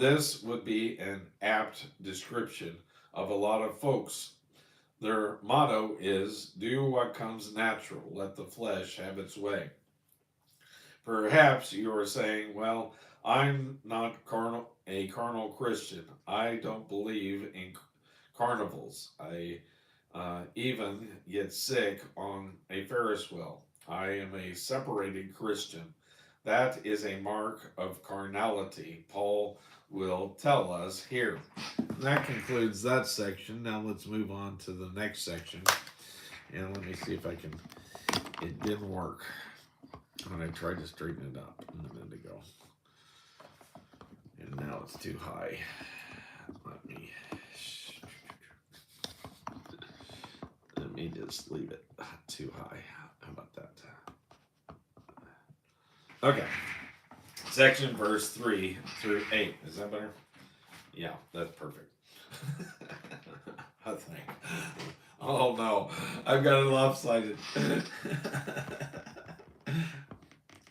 This would be an apt description of a lot of folks. Their motto is do what comes natural, let the flesh have its way. Perhaps you are saying, well, I'm not a carnal Christian. I don't believe in carnivals. I even get sick on a Ferris wheel. I am a separated Christian. That is a mark of carnality, Paul will tell us here. That concludes that section. Now let's move on to the next section. And let me see if I can. It didn't work when I tried to straighten it up a minute ago. And now it's too high. Let me just leave it too high. How about that? Okay. Section verse 3 through 8. Is that better? Yeah, that's perfect. I think. Oh no, I've got it lopsided.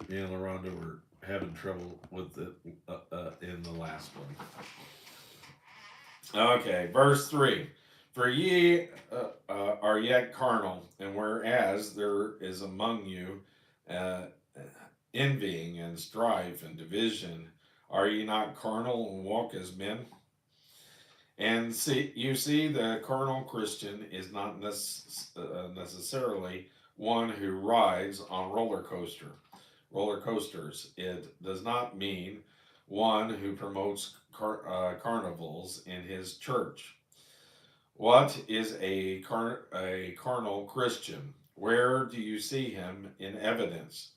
Me and LaRonda were having trouble with it in the last one. Okay, verse 3. For ye are yet carnal, and whereas there is among you uh, envying and strife and division, are ye not carnal and walk as men? And you see, the carnal Christian is not necessarily one who rides on roller coasters. It does not mean one who promotes carnivals in his church. What is a carnal Christian? Where do you see him in evidence?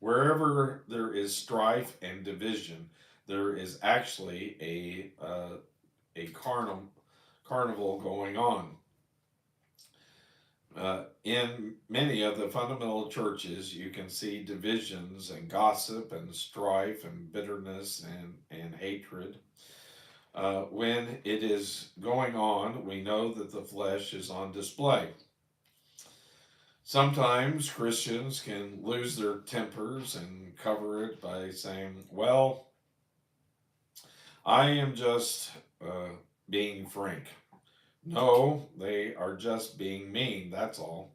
Wherever there is strife and division, there is actually a carnival going on. In many of the fundamental churches, you can see divisions and gossip and strife and bitterness and hatred. When it is going on, we know that the flesh is on display. Sometimes Christians can lose their tempers and cover it by saying, well, I am just being frank. No, they are just being mean, that's all.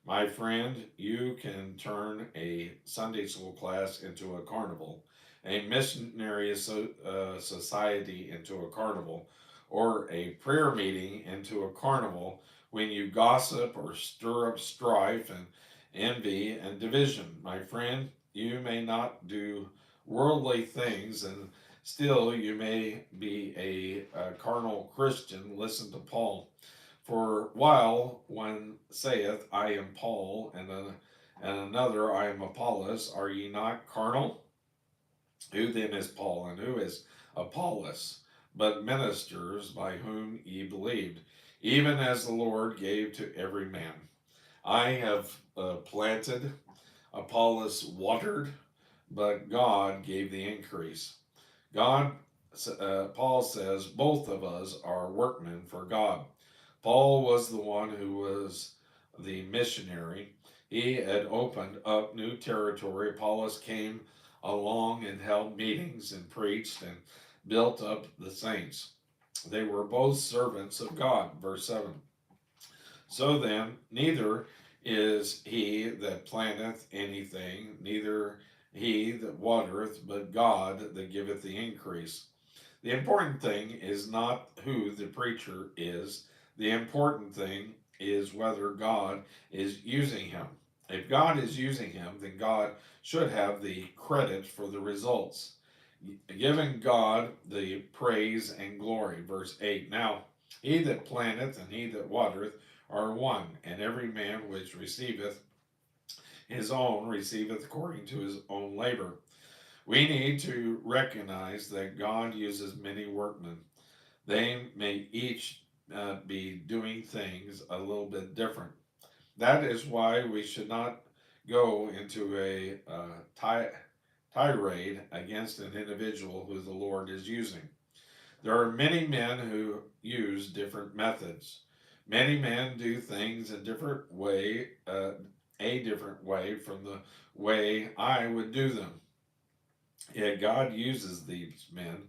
My friend, you can turn a Sunday school class into a carnival, a missionary society into a carnival, or a prayer meeting into a carnival when you gossip or stir up strife and envy and division. My friend, you may not do worldly things and still you may be a carnal Christian. Listen to Paul. For while one saith, I am Paul, and another, I am Apollos, are ye not carnal? Who then is Paul, and who is Apollos? But ministers by whom ye believed, even as the Lord gave to every man. I have planted, Apollos watered, but God gave the increase. God, Paul says, both of us are workmen for God. Paul was the one who was the missionary. He had opened up new territory. Apollos came along and held meetings and preached and built up the saints. They were both servants of God. Verse 7. So then, neither is he that planteth anything, neither he that watereth, but God that giveth the increase. The important thing is not who the preacher is. The important thing is whether God is using him. If God is using him, then God should have the credit for the results, giving God the praise and glory. Verse 8. Now, he that planteth and he that watereth are one, and every man which receiveth his own receiveth according to his own labor. We need to recognize that God uses many workmen. They may each be doing things a little bit different. That is why we should not go into a tirade against an individual who the Lord is using. There are many men who use different methods. Many men do things a different way from the way I would do them. Yet God uses these men